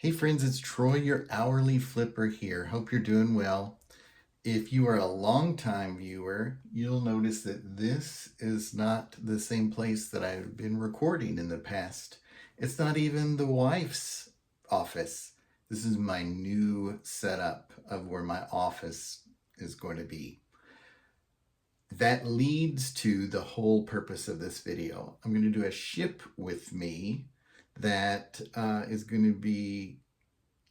Hey friends, it's Troy, your hourly flipper here. Hope you're doing well. If you are a longtime viewer, you'll notice that this is not the same place that I've been recording in the past. It's not even the wife's office. This is my new setup of where my office is going to be. That leads to the whole purpose of this video. I'm going to do a ship with me that is going to be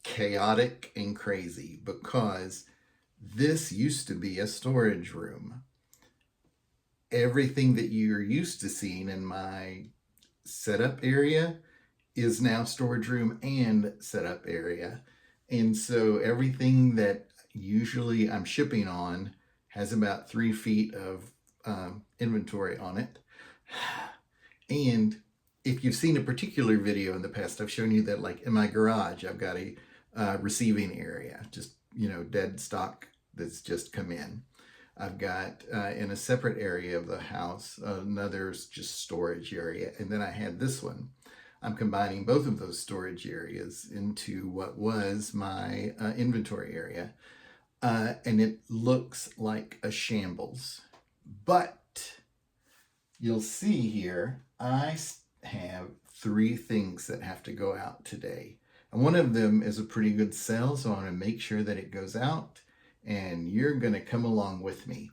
chaotic and crazy because this used to be a storage room. Everything that you're used to seeing in my setup area is now storage room and setup area. And so everything that usually I'm shipping on has about 3 feet of inventory on it. And if you've seen a particular video in the past, I've shown you that, like in my garage, I've got a receiving area, just, dead stock that's just come in. I've got in a separate area of the house, another's just storage area. And then I had this one. I'm combining both of those storage areas into what was my inventory area. And it looks like a shambles. But you'll see here, I have 3 things that have to go out today. And one of them is a pretty good sell, so I want to make sure that it goes out, and you're going to come along with me.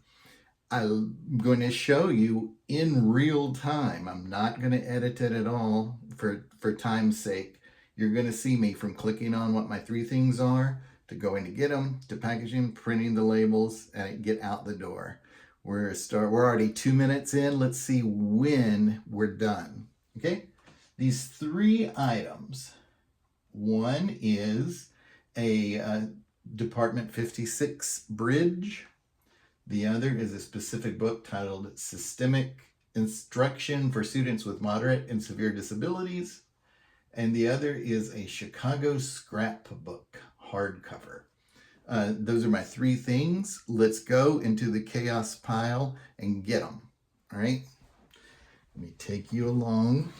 I'm going to show you in real time. I'm not going to edit it at all for time's sake. You're going to see me from clicking on what my 3 things are, to going to get them, to packaging, printing the labels, and get out the door. We're already 2 minutes in. Let's see when we're done. Okay? These 3 items. One is a Department 56 bridge. The other is a specific book titled Systemic Instruction for Students with Moderate and Severe Disabilities. And the other is a Chicago scrapbook hardcover. Those are my 3 things. Let's go into the chaos pile and get them. All right. Let me take you along.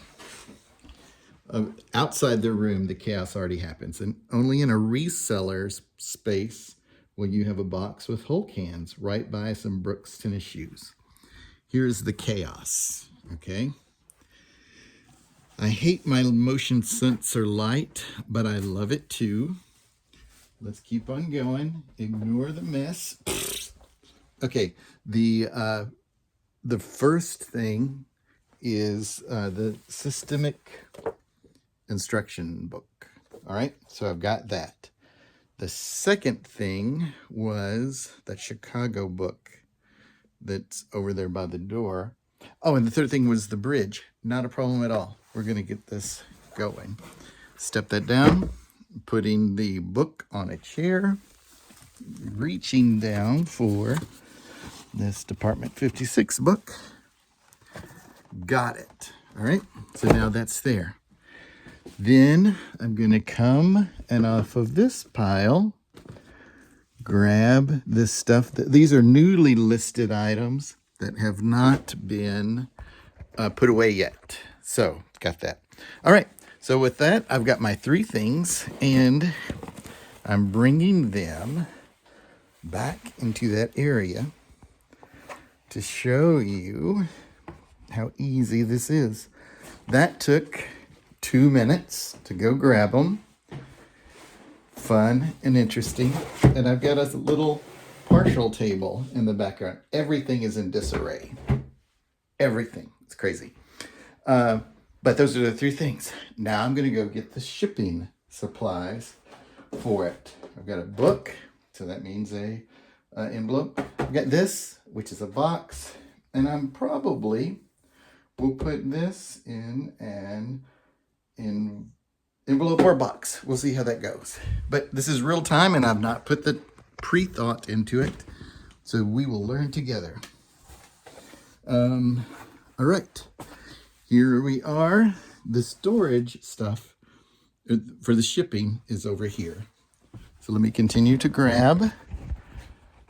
Outside the room, the chaos already happens. And only in a reseller's space will you have a box with Whole cans right by some Brooks tennis shoes. Here's the chaos. Okay. I hate my motion sensor light, but I love it too. Let's keep on going. Ignore the mess. Okay, the first thing is the systemic instruction book. All right, so I've got that. The second thing was that Chicago book that's over there by the door. Oh, and the third thing was the bridge. Not a problem at all. We're going to get this going. Step that down. Putting the book on a chair, reaching down for this Department 56 book. Got it. All right, so now that's there. Then I'm going to come and off of this pile, grab this stuff. These are newly listed items that have not been put away yet. So, got that. All right. So with that, I've got my 3 things, and I'm bringing them back into that area to show you how easy this is. That took 2 minutes to go grab them. Fun and interesting. And I've got a little partial table in the background. Everything is in disarray. Everything. It's crazy. But those are the 3 things. Now I'm going to go get the shipping supplies for it. I've got a book, so that means a envelope. I've got this, which is a box, and I'm probably will put this in an envelope or box. We'll see how that goes. But this is real time, and I've not put the pre-thought into it, so we will learn together. All right. Here we are. The storage stuff for the shipping is over here. So let me continue to grab.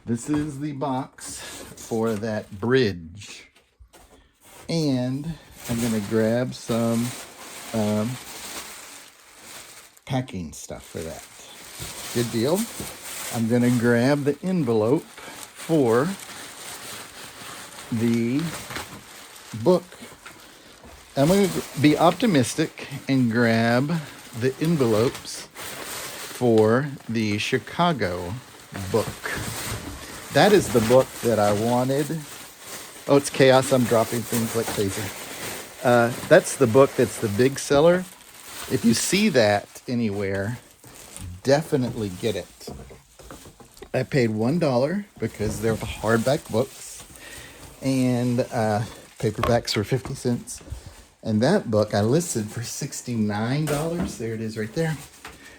This is the box for that bridge. And I'm going to grab some packing stuff for that. Good deal. I'm going to grab the envelope for the book. I'm going to be optimistic and grab the envelopes for the Chicago book. That is the book that I wanted. Oh, it's chaos. I'm dropping things like crazy. That's the book that's the big seller. If you see that anywhere, definitely get it. I paid $1 because they're the hardback books, and paperbacks were 50 cents. And that book I listed for $69. There it is right there.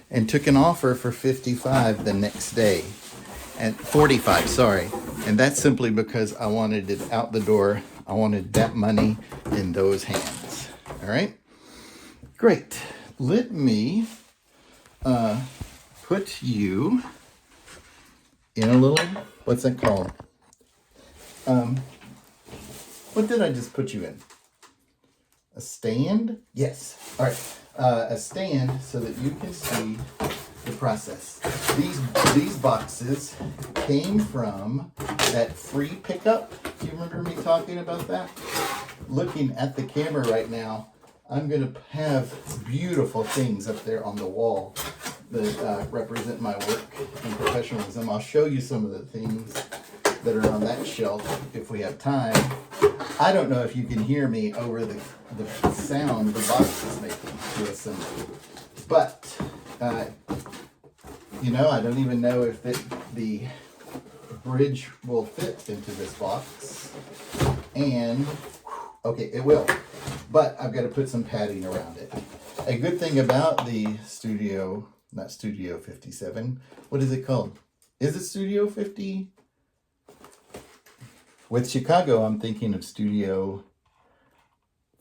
And took an offer for $55 the next day. And $45, sorry. And that's simply because I wanted it out the door. I wanted that money in those hands. All right? Great. Let me put you in a little, what's that called? What did I just put you in? A stand? Yes. All right. A stand so that you can see the process. These boxes came from that free pickup. Do you remember me talking about that? Looking at the camera right now, I'm going to have beautiful things up there on the wall that represent my work and professionalism. I'll show you some of the things that are on that shelf if we have time. I don't know if you can hear me over the sound the box is making to assemble. But, I don't even know if the bridge will fit into this box. And, okay, it will. But I've got to put some padding around it. A good thing about the not Studio 57, what is it called? Is it Studio 50? With Chicago, I'm thinking of Studio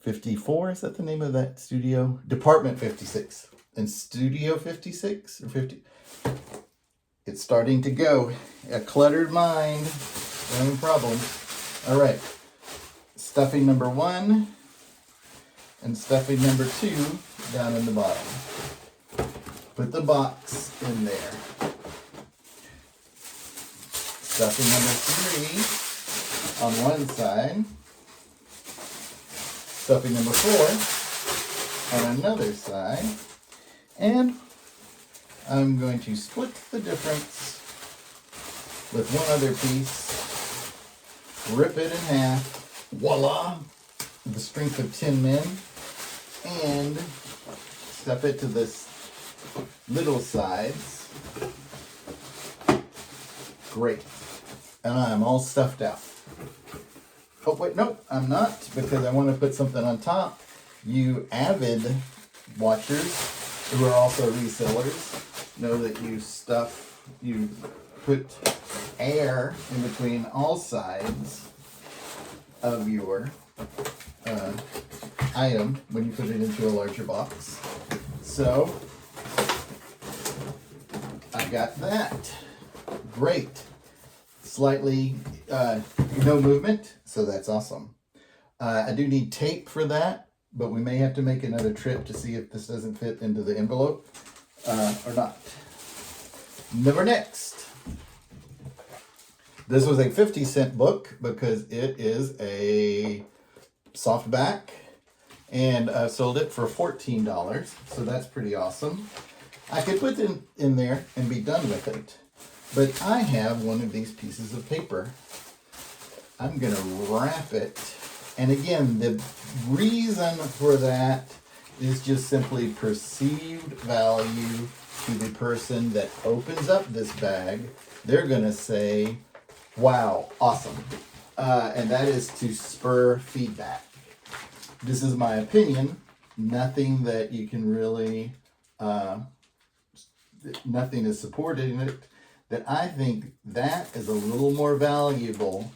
54. Is that the name of that studio? Department 56. And Studio 56 or 50? It's starting to go. A cluttered mind. No problem. All right. Stuffing number 1 and stuffing number 2 down in the bottom. Put the box in there. Stuffing number 3 on one side. Stuffing number 4 on another side. And I'm going to split the difference with one other piece. Rip it in half. Voila! The strength of 10 men. And stuff it to this little sides. Great. And I'm all stuffed out. Oh, wait, nope, I'm not, because I want to put something on top. You avid watchers, who are also resellers, know that you put air in between all sides of your item when you put it into a larger box. So, I got that. Great. Slightly, no movement, so that's awesome. I do need tape for that, but we may have to make another trip to see if this doesn't fit into the envelope or not. Number next. This was a 50-cent book because it is a softback, and I sold it for $14, so that's pretty awesome. I could put it in there and be done with it. But I have one of these pieces of paper. I'm going to wrap it. And again, the reason for that is just simply perceived value to the person that opens up this bag. They're going to say, wow, awesome. And that is to spur feedback. This is my opinion. Nothing that you can really, nothing is supported in it. That I think that is a little more valuable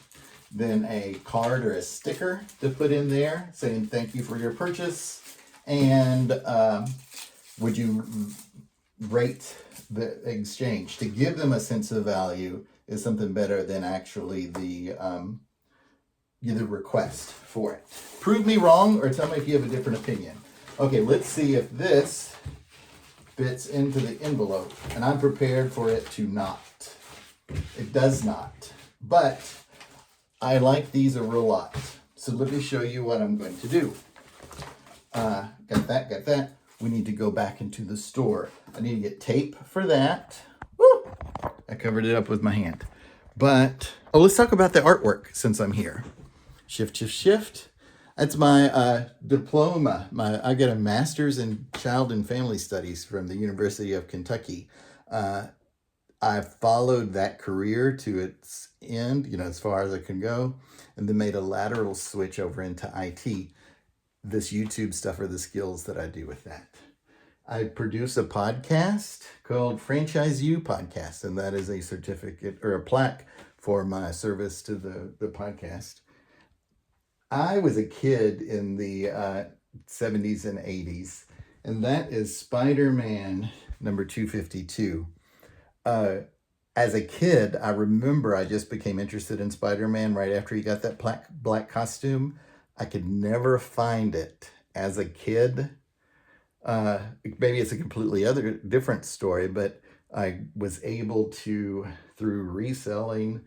than a card or a sticker to put in there saying thank you for your purchase and would you rate the exchange. To give them a sense of value is something better than actually the request for it. Prove me wrong or tell me if you have a different opinion. Okay, let's see if this fits into the envelope, and I'm prepared for it to not. It does not, but I like these a real lot. So let me show you what I'm going to do. Got that. We need to go back into the store. I need to get tape for that. Woo! I covered it up with my hand. But, let's talk about the artwork since I'm here. Shift. That's my diploma. I got a master's in child and family studies from the University of Kentucky. I followed that career to its end, as far as I can go, and then made a lateral switch over into IT. This YouTube stuff are the skills that I do with that. I produce a podcast called Franchise You Podcast, and that is a certificate or a plaque for my service to the podcast. I was a kid in the 70s and 80s, and that is Spider-Man number 252. As a kid, I remember I just became interested in Spider-Man right after he got that black costume. I could never find it as a kid. Maybe it's a completely different story, but I was able to, through reselling,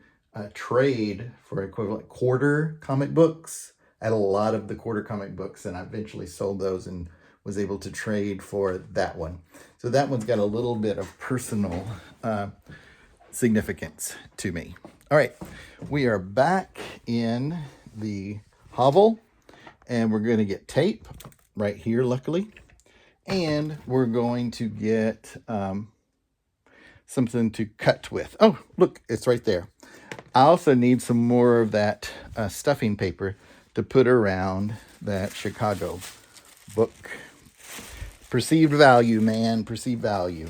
trade for equivalent quarter comic books. I had a lot of the quarter comic books, and I eventually sold those and was able to trade for that one. So that one's got a little bit of personal significance to me. All right, we are back in the hovel, and we're going to get tape right here, luckily, and we're going to get something to cut with. Oh, look, it's right there. I also need some more of that stuffing paper to put around that Chicago book. Perceived value, man, perceived value.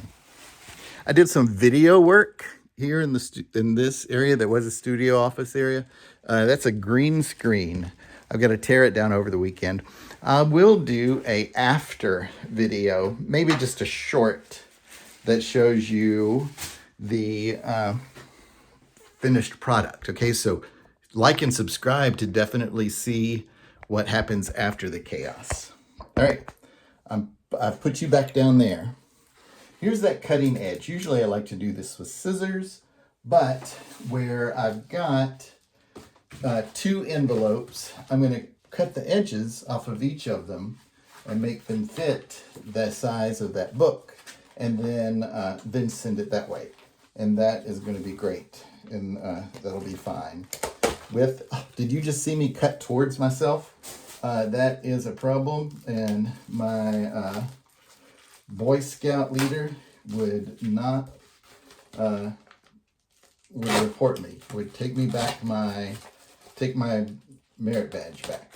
I did some video work here in this area that was a studio office area. That's a green screen. I've got to tear it down over the weekend. I will do a after video, maybe just a short that shows you the finished product. Okay, so like and subscribe to definitely see what happens after the chaos. All right, I've put you back down there. Here's that cutting edge. Usually I like to do this with scissors, but where I've got 2 envelopes, I'm going to cut the edges off of each of them and make them fit the size of that book, and then send it that way. And that is going to be great, and that'll be fine. Did you just see me cut towards myself? That is a problem, and my Boy Scout leader would not would report me, would take my merit badge back.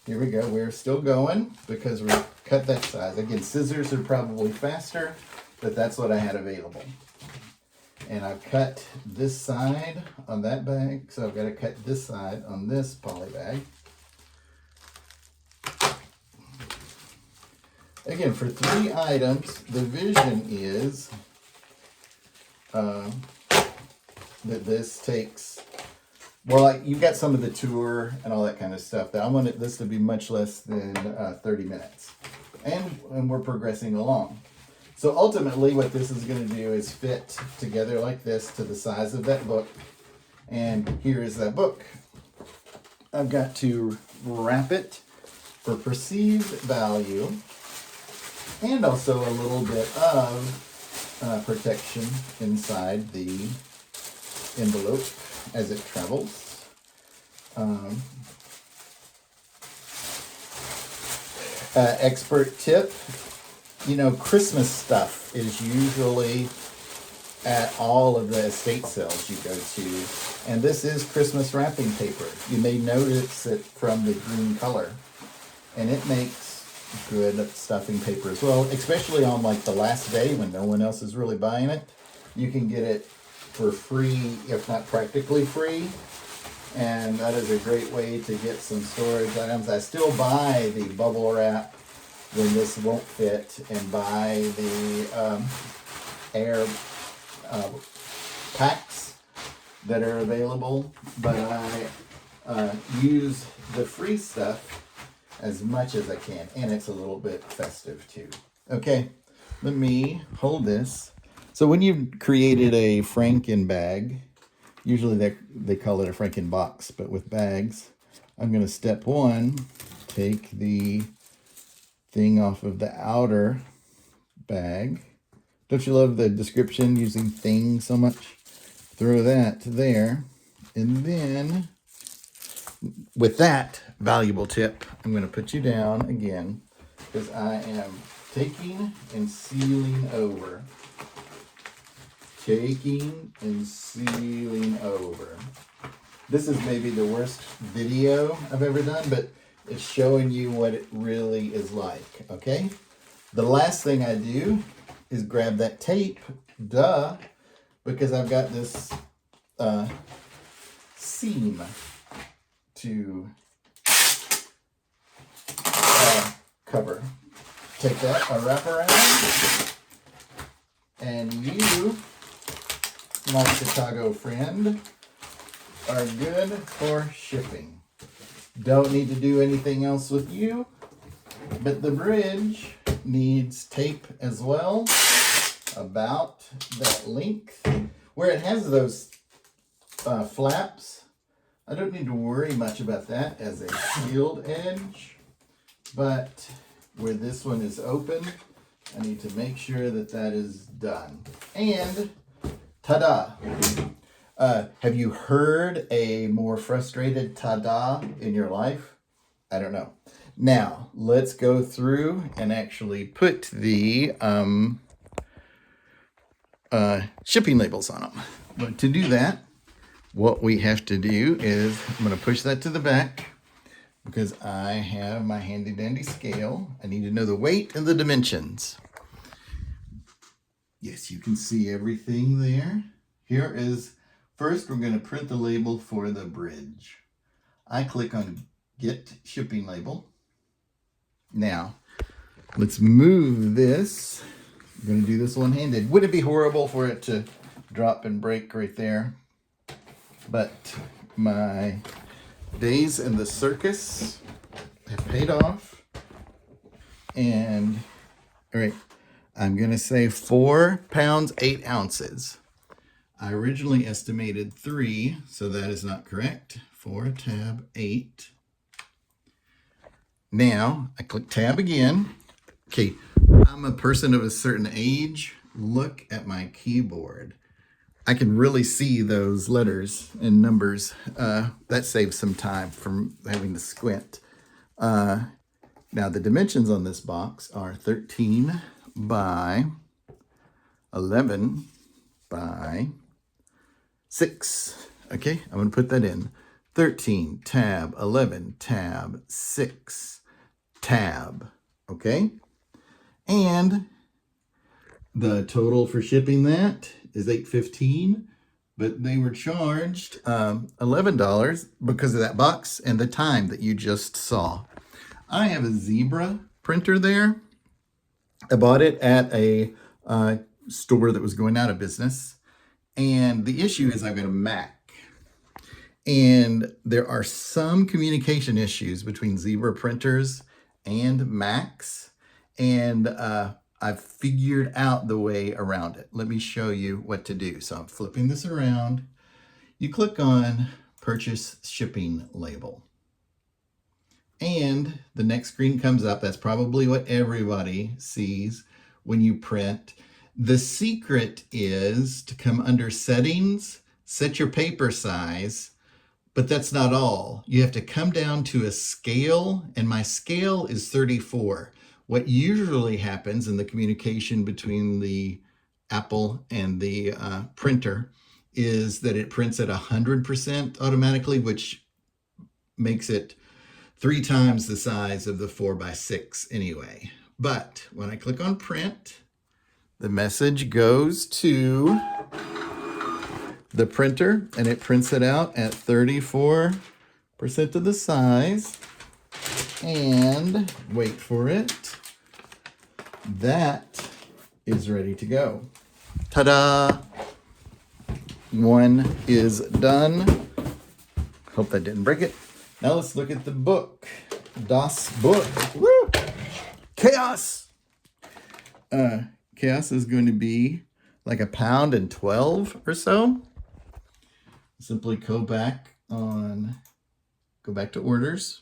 Here we go. We're still going because we cut that size. Again, scissors are probably faster, but that's what I had available. And I've cut this side on that bag, so I've got to cut this side on this poly bag. Again, for 3 items, the vision is that this takes, well, you've got some of the tour and all that kind of stuff. I want this to be much less than 30 minutes. And we're progressing along. So ultimately what this is going to do is fit together like this to the size of that book. And here is that book. I've got to wrap it for perceived value and also a little bit of protection inside the envelope as it travels. Expert tip. Christmas stuff is usually at all of the estate sales you go to. And this is Christmas wrapping paper. You may notice it from the green color. And it makes good stuffing paper as well, especially on like the last day when no one else is really buying it. You can get it for free, if not practically free. And that is a great way to get some storage items. I still buy the bubble wrap when this won't fit, and buy the air packs that are available, but I use the free stuff as much as I can, and it's a little bit festive too. Okay, let me hold this. So when you've created a Franken bag, usually they call it a Franken box, but with bags, I'm going to step one, take the thing off of the outer bag. Don't you love the description using thing so much? Throw that there. And then with that valuable tip, I'm going to put you down again because I am taking and sealing over. Taking and sealing over. This is maybe the worst video I've ever done, but it's showing you what it really is like, okay? The last thing I do is grab that tape, duh, because I've got this seam to cover. Take that, a wrap around, and you, my Chicago friend, are good for shipping. Don't need to do anything else with you, but the bridge needs tape as well, about that length. Where it has those flaps, I don't need to worry much about that as a sealed edge, but where this one is open, I need to make sure that that is done. And ta-da! Have you heard a more frustrated ta-da in your life? I don't know. Now, let's go through and actually put the shipping labels on them. But to do that, what we have to do is, I'm going to push that to the back because I have my handy dandy scale. I need to know the weight and the dimensions. Yes, you can see everything there. Here is, first we're going to print the label for the bridge. I click on Get Shipping Label. Now, let's move this. I'm going to do this one-handed. Would it be horrible for it to drop and break right there? But my days in the circus have paid off. And, all right, I'm going to say 4 pounds, 8 ounces. I originally estimated 3, so that is not correct. 4 tab 8. Now, I click tab again. Okay, I'm a person of a certain age. Look at my keyboard. I can really see those letters and numbers. That saves some time from having to squint. Now, the dimensions on this box are 13 by 11 by 6. Okay, I'm going to put that in. 13, tab, 11, tab, 6, tab. Okay? And the total for shipping that is $8.15, but they were charged $11 because of that box and the time that you just saw. I have a Zebra printer there. I bought it at a store that was going out of business. And the issue is I've got a Mac. And there are some communication issues between Zebra printers and Macs. And I've figured out the way around it. Let me show you what to do. So I'm flipping this around. You click on Purchase Shipping Label. And the next screen comes up. That's probably what everybody sees when you print. The secret is to come under Settings, set your paper size, but that's not all. You have to come down to a scale, and my scale is 34. What usually happens in the communication between the Apple and the printer is that it prints at 100% automatically, which makes it 3 times the size of the 4x6 anyway. But when I click on print, the message goes to the printer and it prints it out at 34% of the size. And wait for it. That is ready to go. Ta-da! One is done. Hope that didn't break it. Now let's look at the book. Das Book. Woo! Chaos! chaos is going to be like £1.12 or so. Simply go back to orders,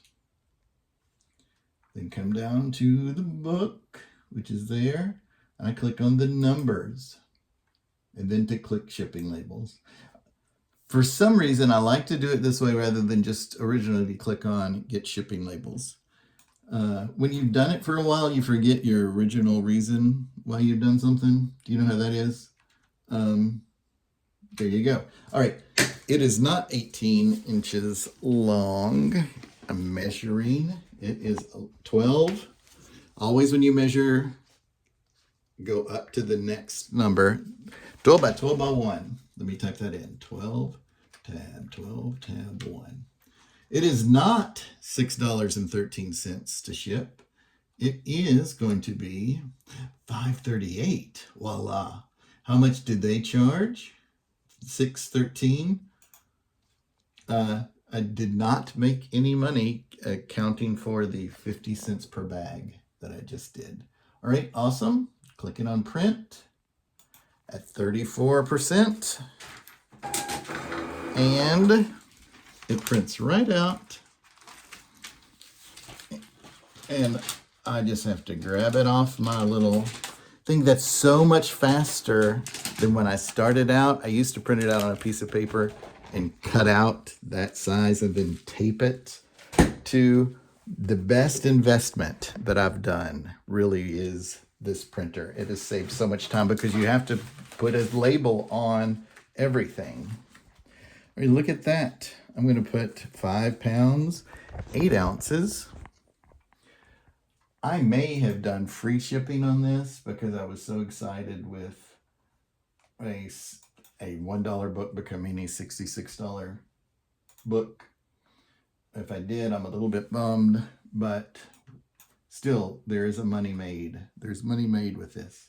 then come down to the book, which is there, and I click on the numbers, and then to click shipping labels. For some reason, I like to do it this way rather than just originally click on get shipping labels. When you've done it for a while, you forget your original reason why you've done something. Do you know how that is? There you go. All right. It is not 18 inches long. I'm measuring. It is 12. Always when you measure, go up to the next number. 12 by 12 by 1. Let me type that in. 12 tab 1. It is not $6.13 to ship. It is going to be $5.38. Voila. How much did they charge? $6.13. I did not make any money accounting for the 50 cents per bag that I just did. All right, awesome. Clicking on print at 34%. And it prints right out. And I just have to grab it off my little thing. That's so much faster than when I started out. I used to print it out on a piece of paper and cut out that size and then tape it. To the best investment that I've done really is this printer. It has saved so much time because you have to put a label on everything. I mean, look at that. I'm going to put 5 pounds, 8 ounces. I may have done free shipping on this because I was so excited with a $1 book becoming a $66 book. If I did, I'm a little bit bummed, but still, there is a money made. There's money made with this.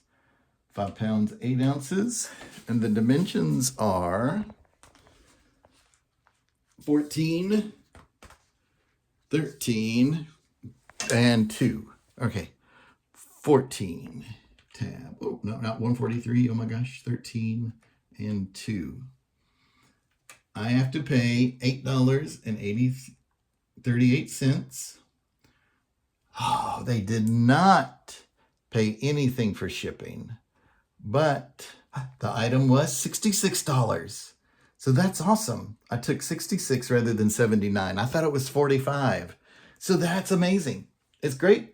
5 pounds, 8 ounces, and the dimensions are 14, 13, and 2. Okay, 14 tab. Oh, no, not 143. Oh my gosh, 13 and 2. I have to pay $8.38. Oh, they did not pay anything for shipping, but the item was $66. So that's awesome. I took 66 rather than 79. I thought it was 45. So that's amazing. It's great.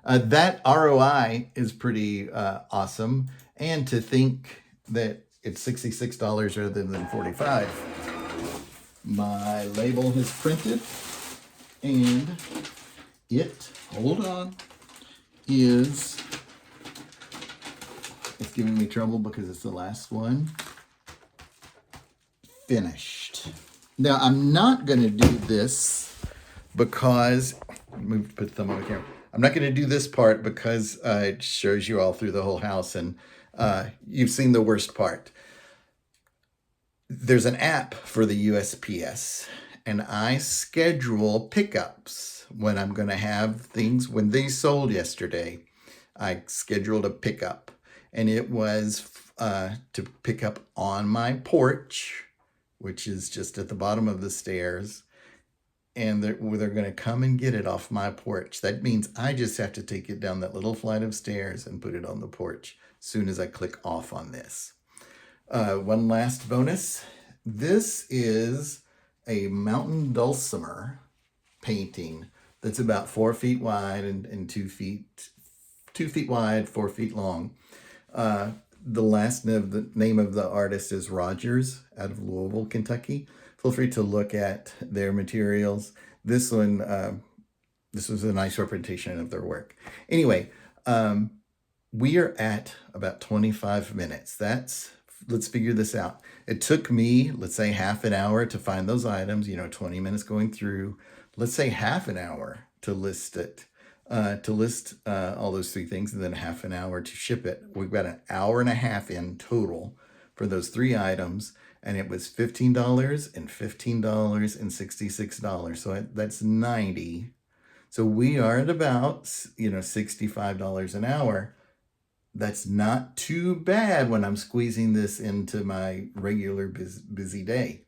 That ROI is pretty awesome. And to think that it's $66 rather than 45. My label has printed and it, hold on, it's giving me trouble because it's the last one. Finished. Now I'm not going to do this because put the thumb on the camera. I'm not going to do this part because it shows you all through the whole house, and you've seen the worst part. There's an app for the USPS, and I schedule pickups when I'm going to have things. When these sold yesterday, I scheduled a pickup, and it was to pick up on my porch, which is just at the bottom of the stairs, and they're going to come and get it off my porch. That means I just have to take it down that little flight of stairs and put it on the porch as soon as I click off on this. One last bonus. This is a mountain dulcimer painting that's about 4 feet wide and 2 feet wide, 4 feet long. The last name of the artist is Rogers out of Louisville, Kentucky. Feel free to look at their materials. This one, this was a nice representation of their work. Anyway, we are at about 25 minutes. Let's figure this out. It took me, let's say, half an hour to find those items, 20 minutes going through. Let's say half an hour to list it. All those 3 things, and then half an hour to ship it. We've got an hour and a half in total for those 3 items, and it was $15 and $15 and $66. So that's $90. So we are at about, $65 an hour. That's not too bad when I'm squeezing this into my regular busy day.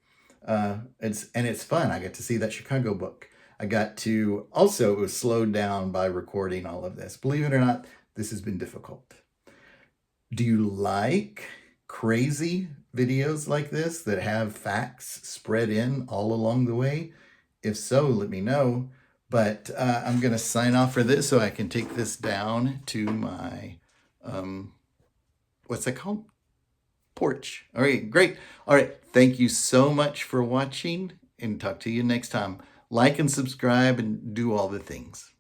It's fun. I got to see that Chicago book. I got to also, it was slowed down by recording all of this. Believe it or not, this has been difficult. Do you like crazy videos like this that have facts spread in all along the way? If so, let me know. But I'm going to sign off for this so I can take this down to my, what's that called? Porch. All right, great. All right, thank you so much for watching, and talk to you next time. Like and subscribe and do all the things.